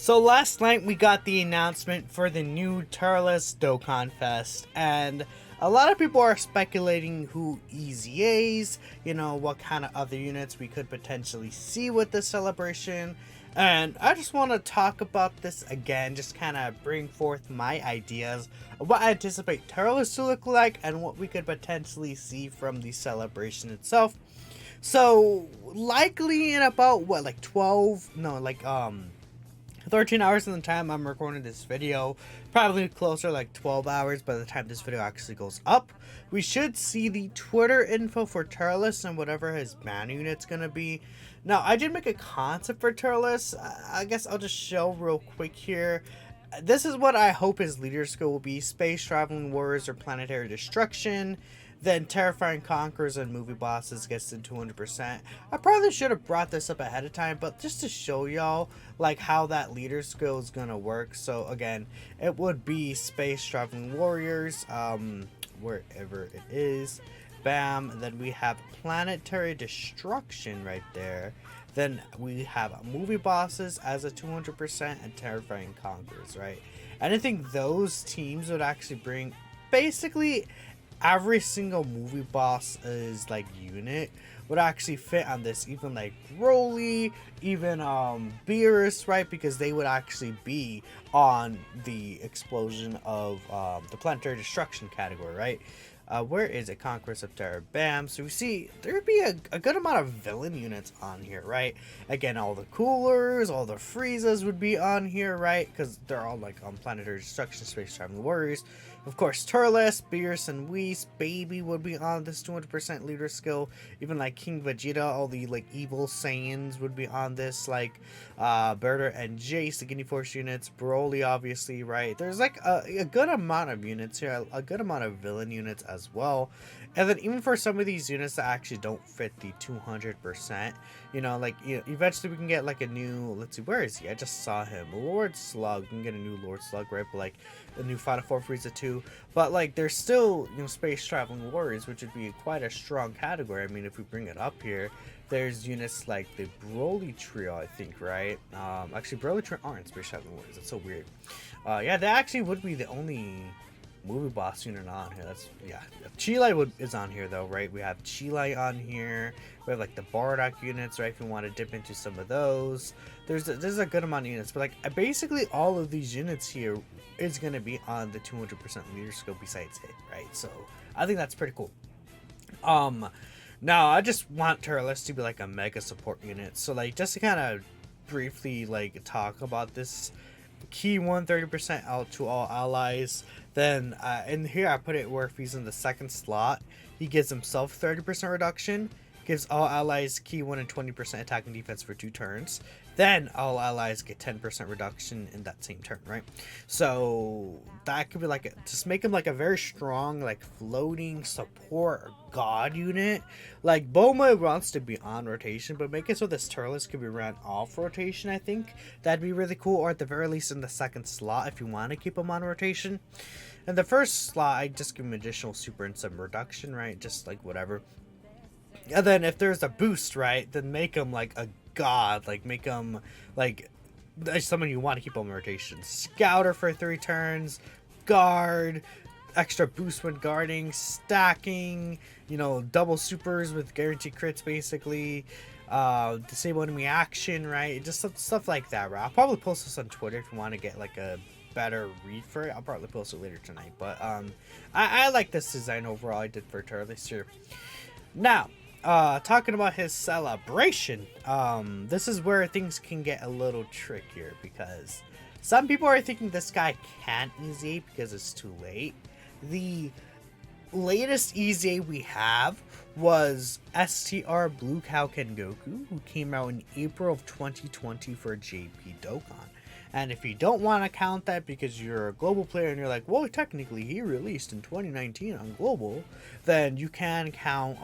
So last night we got the announcement for the new Turles Dokkan Fest, and a lot of people are speculating who EZAs, what kind of other units we could potentially see with this celebration. And I just want to talk about this again, just kind of bring forth my ideas of what I anticipate Turles to look like and what we could potentially see from the celebration itself. So likely in about 13 hours in the time I'm recording this video, probably closer like 12 hours by the time this video actually goes up, we should see the Twitter info for Turles and whatever his banner unit's gonna be. Now, I did make a concept for Turles. I guess I'll just show real quick here. This is what I hope his leader skill will be: Space Traveling Warriors or Planetary Destruction. Then Terrifying Conquerors and Movie Bosses gets to 200%. I probably should have brought this up ahead of time, but just to show y'all like how that leader skill is gonna work. So again, it would be Space Traveling Warriors, wherever it is. Bam. Then we have Planetary Destruction right there. Then we have Movie Bosses as a 200% and Terrifying Conquerors, right? And I think those teams would actually bring basically every single movie boss is like unit would actually fit on this, even like Broly, even Beerus, right? Because they would actually be on the explosion of the Planetary Destruction category, right? Where is it? Conquest of Terror. Bam. So we see there would be a good amount of villain units on here, right? Again, all the coolers, all the Friezas would be on here, right? Because they're all like on Planetary Destruction, Space Traveling Warriors. Of course, Turles, Beerus, and Whis, Baby would be on this 200% leader skill. Even like King Vegeta, all the like evil Saiyans would be on this, like Berta and Jace, the Guinea Force units, Broly, obviously, right? There's like a good amount of units here, a good amount of villain units as well. And then even for some of these units that actually don't fit the 200%, eventually we can get like a new, let's see, where is he? I just saw him. Lord Slug. We can get a new Lord Slug, right? But like a new Final Four Frieza 2. But like there's still, Space Traveling Warriors, which would be quite a strong category. I mean, if we bring it up here, there's units like the Broly Trio, I think, right? Actually, Broly Trio aren't Space Traveling Warriors. It's so weird. Yeah, that actually would be the only movie boss unit on here. Chile is on here though, right? We have Chile on here. We have like the Bardock units, right? If you want to dip into some of those, there's a good amount of units. But like basically all of these units here is gonna be on the 200% leader skill besides it, right? So I think that's pretty cool. Now I just want Turles to be like a mega support unit. So like just to kind of briefly like talk about this. Key 130% out to all allies. Then in here I put it where if he's in the second slot, he gives himself 30% reduction, gives all allies key 1 and 20% attack and defense for 2 turns. Then all allies get 10% reduction in that same turn, right? So that could be like just make him like a very strong, like floating support god unit. Like Bulma wants to be on rotation, but make it so this Turles could be ran off rotation. I think that'd be really cool, or at the very least in the second slot if you want to keep him on rotation. In the first slot, I just give him additional super and some reduction, right? Just like whatever. And then if there's a boost, right, then make him like a god, like make him like someone you want to keep on rotation. Scouter for 3 turns, guard, extra boost when guarding, stacking, double supers with guaranteed crits basically, disable enemy action, right? Just stuff like that, right? I'll probably post this on Twitter if you want to get like a better read for it. I'll probably post it later tonight, but I like this design overall. I did for Turles here. Now talking about his celebration, this is where things can get a little trickier because some people are thinking this guy can't EZA because it's too late. The latest EZA we have was STR Blue Cow Kengoku, who came out in April of 2020 for JP Dokkan. And if you don't want to count that because you're a global player and you're like, well, technically he released in 2019 on global, then you can count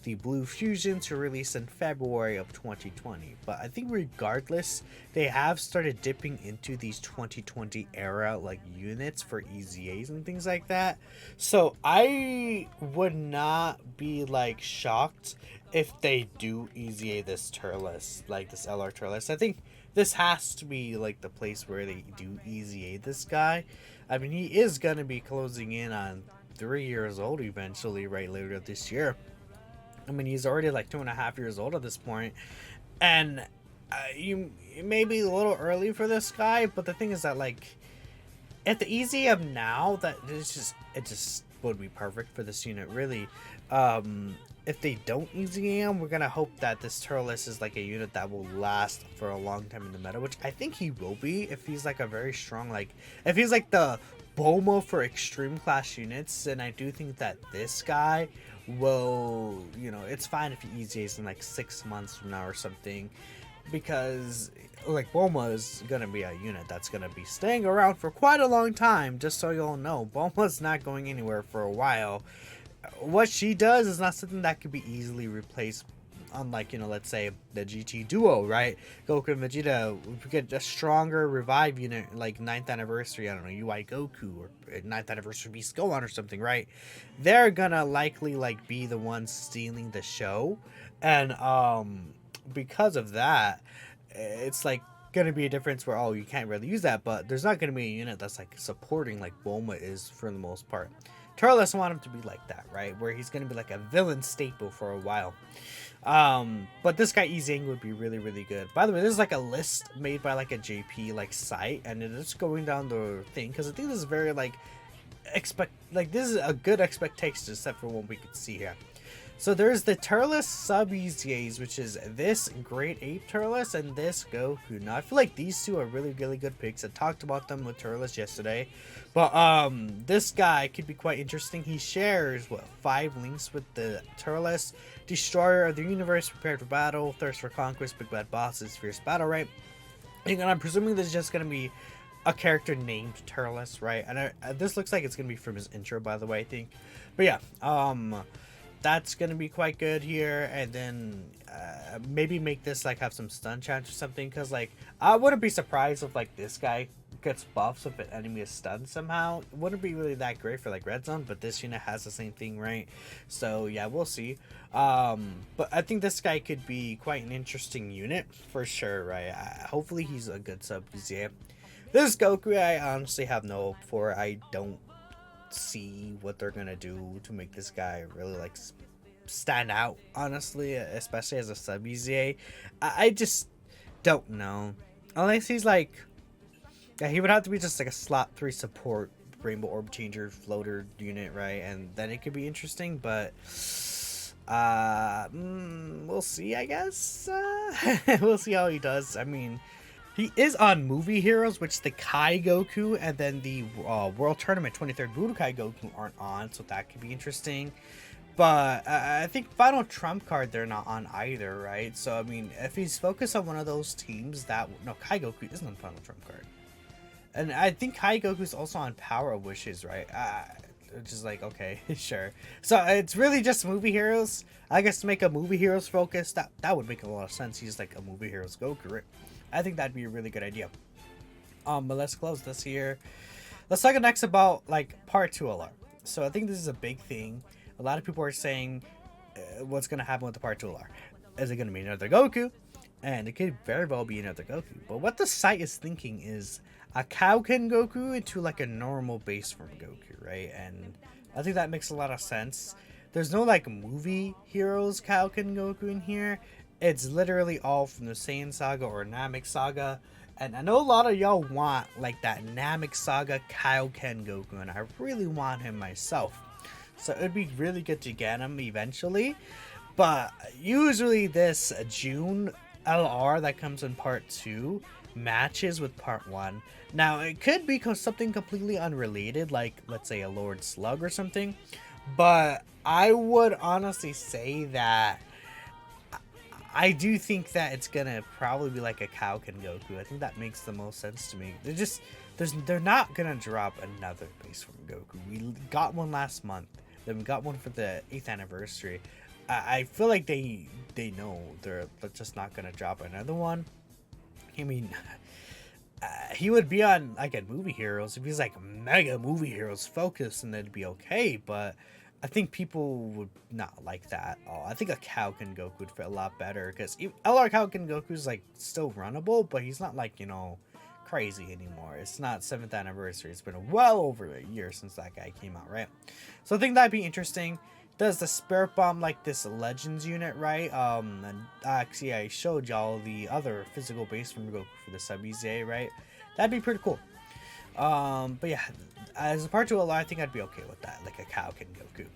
the Blue Fusions were released in February of 2020. But I think regardless, they have started dipping into these 2020 era like units for EZAs and things like that. So I would not be like shocked if they do EZA this Turles, like this LR Turles. I think this has to be like the place where they do easy A this guy. I mean, he is gonna be closing in on 3 years old eventually, right, later this year. I mean, he's already like 2.5 years old at this point, and you may be a little early for this guy, but the thing is that like at the easy of now, that it just would be perfect for this unit, really. If they don't easy him, we're gonna hope that this Turles is like a unit that will last for a long time in the meta, which I think he will be if he's like a very strong, like if he's like the Boma for extreme class units. And I do think that this guy will, you know, it's fine if he EZAs in like 6 months from now or something, because like Boma is gonna be a unit that's gonna be staying around for quite a long time. Just so you all know, Boma's not going anywhere for a while. What she does is not something that could be easily replaced, unlike, you know, let's say the GT duo, right? Goku and Vegeta. If we get a stronger revive unit like 9th anniversary, I don't know, UI Goku, or 9th anniversary Beast Gohan or something, right? They're gonna likely like be the ones stealing the show, and because of that, it's like gonna be a difference where, oh, you can't really use that, but there's not gonna be a unit that's like supporting like Bulma is for the most part. Turles want him to be like that, right? Where he's gonna be like a villain staple for a while. But this guy Ezang would be really, really good. By the way, this is like a list made by like a JP like site, and it's going down the thing because I think this is very like this is a good expectation, except for what we could see here. So there's the Turles sub EZAs, which is this Great Ape Turles and this Goku. Now I feel like these two are really, really good picks. I talked about them with Turles yesterday, but this guy could be quite interesting. He shares what 5 links with the Turles: Destroyer of the Universe, Prepared for Battle, Thirst for Conquest, Big Bad Bosses, Fierce Battle, right? And I'm presuming this is just gonna be a character named Turles, right? And this looks like it's gonna be from his intro, by the way, I think. But yeah, that's gonna be quite good here. And then maybe make this like have some stun chance or something, because like I wouldn't be surprised if like this guy gets buffs if an enemy is stunned somehow. It wouldn't be really that great for like red zone, but this unit has the same thing, right? So yeah, we'll see. But I think this guy could be quite an interesting unit for sure, right? Hopefully he's a good sub EZA. This Goku, I honestly have no hope for. I don't see what they're gonna do to make this guy really like stand out, honestly, especially as a sub EZA. I just don't know, unless he's like, yeah, he would have to be just like a slot 3 support Rainbow Orb Changer floater unit, right? And then it could be interesting, but we'll see, I guess. We'll see how he does. I mean, he is on Movie Heroes, which the Kai Goku and then the World Tournament 23rd Budokai Goku aren't on, so that could be interesting. But I think Final Trump card they're not on either, right? So I mean, if he's focused on one of those teams, that no, Kai Goku isn't on Final Trump card, and I think Kai Goku's also on Power of Wishes, right? Which is like, okay, sure. So it's really just Movie Heroes. I guess to make a Movie Heroes focus, that would make a lot of sense. He's like a Movie Heroes Goku, right? I think that'd be a really good idea. But let's close this here. Let's talk next about like part 2 LR. So I think this is a big thing. A lot of people are saying, what's gonna happen with the part 2 LR? Is it gonna be another Goku? And it could very well be another Goku. But what the site is thinking is a Kaioken Goku into like a normal base form Goku, right? And I think that makes a lot of sense. There's no like Movie Heroes Kaioken Goku in here. It's literally all from the Saiyan Saga or Namek Saga. And I know a lot of y'all want like that Namek Saga Kaioken Goku, and I really want him myself. So it'd be really good to get him eventually. But usually this June LR that comes in part 2 matches with part 1. Now it could be something completely unrelated, like let's say a Lord Slug or something. But I would honestly say that I do think that it's gonna probably be like a Kaioken Goku. I think that makes the most sense to me. They're not gonna drop another base form Goku. We got one last month. Then we got one for the 8th anniversary. I feel like they know they're just not gonna drop another one. I mean, he would be on like a Movie Heroes if he's like Mega Movie Heroes focus, and that'd be okay. But I think people would not like that. Oh, I think a Kaioken Goku would fit a lot better because LR Kaioken Goku's like still runnable, but he's not like, you know, crazy anymore. It's not 7th anniversary. It's been well over a year since that guy came out, right? So I think that'd be interesting. Does the Spirit Bomb like this Legends unit, right? And actually I showed y'all the other physical base from Goku for the Sub EZA, right? That'd be pretty cool. But yeah, as a part 2 I think I'd be okay with that, like a Kaioken Goku.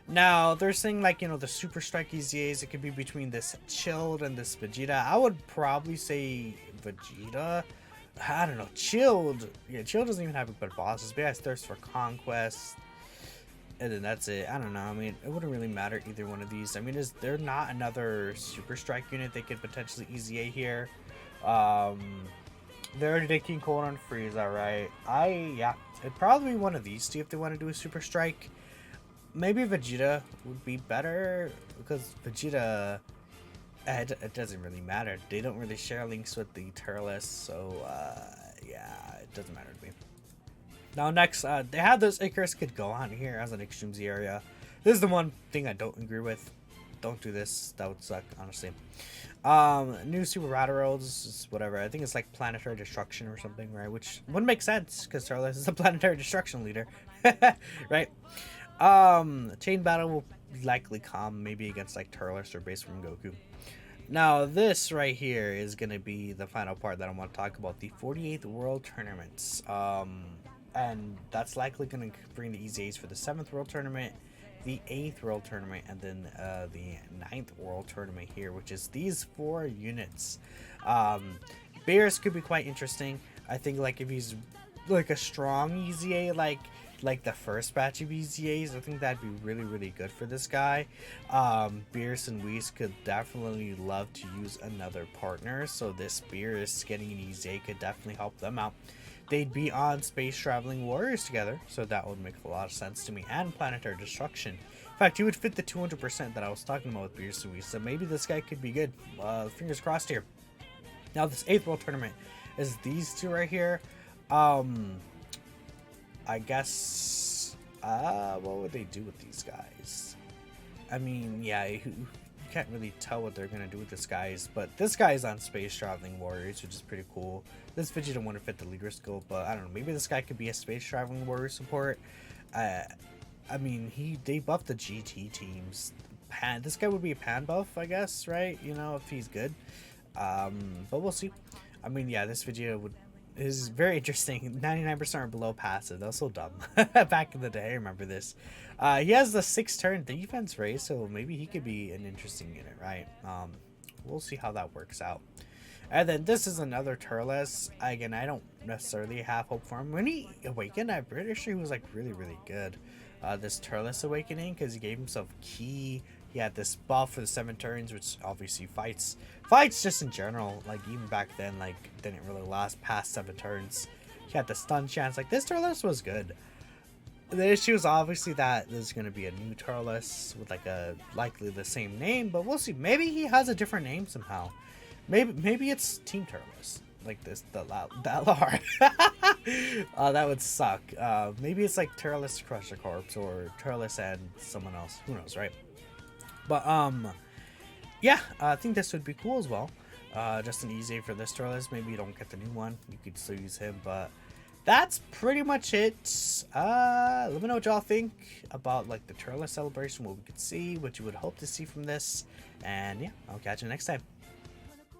Now, they're saying, like, you know, the Super Strike EZAs, it could be between this Chilled and this Vegeta. I would probably say Vegeta. I don't know, Chilled. Yeah, Chilled doesn't even have a good bosses, but he has Thirst for Conquest. And then that's it. I don't know. I mean, it wouldn't really matter either one of these. I mean, is there not another Super Strike unit they could potentially EZA here? They're already taking Cold on Frieza, right? Yeah, it'd probably be one of these two if they want to do a Super Strike. Maybe Vegeta would be better because Vegeta, it doesn't really matter. They don't really share links with the Turles, so yeah, it doesn't matter to me. Now next, they have this Icarus could go on here as an Extreme Z area. This is the one thing I don't agree with. Don't do this. That would suck, honestly. New Super Radaros, whatever. I think it's like Planetary Destruction or something, right? Which wouldn't make sense because Turles is a Planetary Destruction leader, right? Chain Battle will likely come maybe against like Turles or base from Goku. Now this right here is gonna be the final part that I want to talk about, the 48th World Tournaments. And that's likely gonna bring the EZAs for the 7th World Tournament, the 8th World Tournament, and then the 9th World Tournament here, which is these 4 units. Beerus could be quite interesting. I think like if he's like a strong EZA like the first batch of EZAs, I think that'd be really, really good for this guy. Beerus and Whis could definitely love to use another partner, so this Beerus getting an EZA could definitely help them out. They'd be on Space Traveling Warriors together, so that would make a lot of sense to me, and Planetary Destruction. In fact, he would fit the 200% that I was talking about with Beerus and Whis, so maybe this guy could be good. Fingers crossed here. Now, this 8th World Tournament is these two right here. I guess, what would they do with these guys? I mean, yeah, you can't really tell what they're going to do with this guys, but this guy is on Space Traveling Warriors, which is pretty cool. This Vegeta wouldn't fit the leader skill, but I don't know, maybe this guy could be a Space Traveling Warrior support. I mean, they buffed the GT teams. This guy would be a pan buff, I guess, right? You know, if he's good. But we'll see. I mean, yeah, this Vegeta is very interesting. 99% are below passive. That was so dumb. Back in the day, I remember this. He has the 6-turn defense race, so maybe he could be an interesting unit, right? We'll see how that works out. And then this is another Turles. Again, I don't necessarily have hope for him. When he awakened, I'm pretty sure he was like really, really good. This Turles awakening, because he gave himself Ki. He had this buff for the 7 turns, which obviously fights just in general, like even back then, like didn't really last past 7 turns. He had the stun chance. Like this Turles was good. The issue is obviously that there's going to be a new Turles with like a likely the same name, but we'll see. Maybe he has a different name somehow. Maybe it's Team Turles, like this that LR. That would suck. Maybe it's like Turles Crusher Corps or Turles and someone else. Who knows, right? But yeah, I think this would be cool as well. Just an easy for this Turles. Maybe you don't get the new one. You could still use him, but that's pretty much it. Let me know what y'all think about like the Turles celebration, what we could see, what you would hope to see from this, and yeah, I'll catch you next time.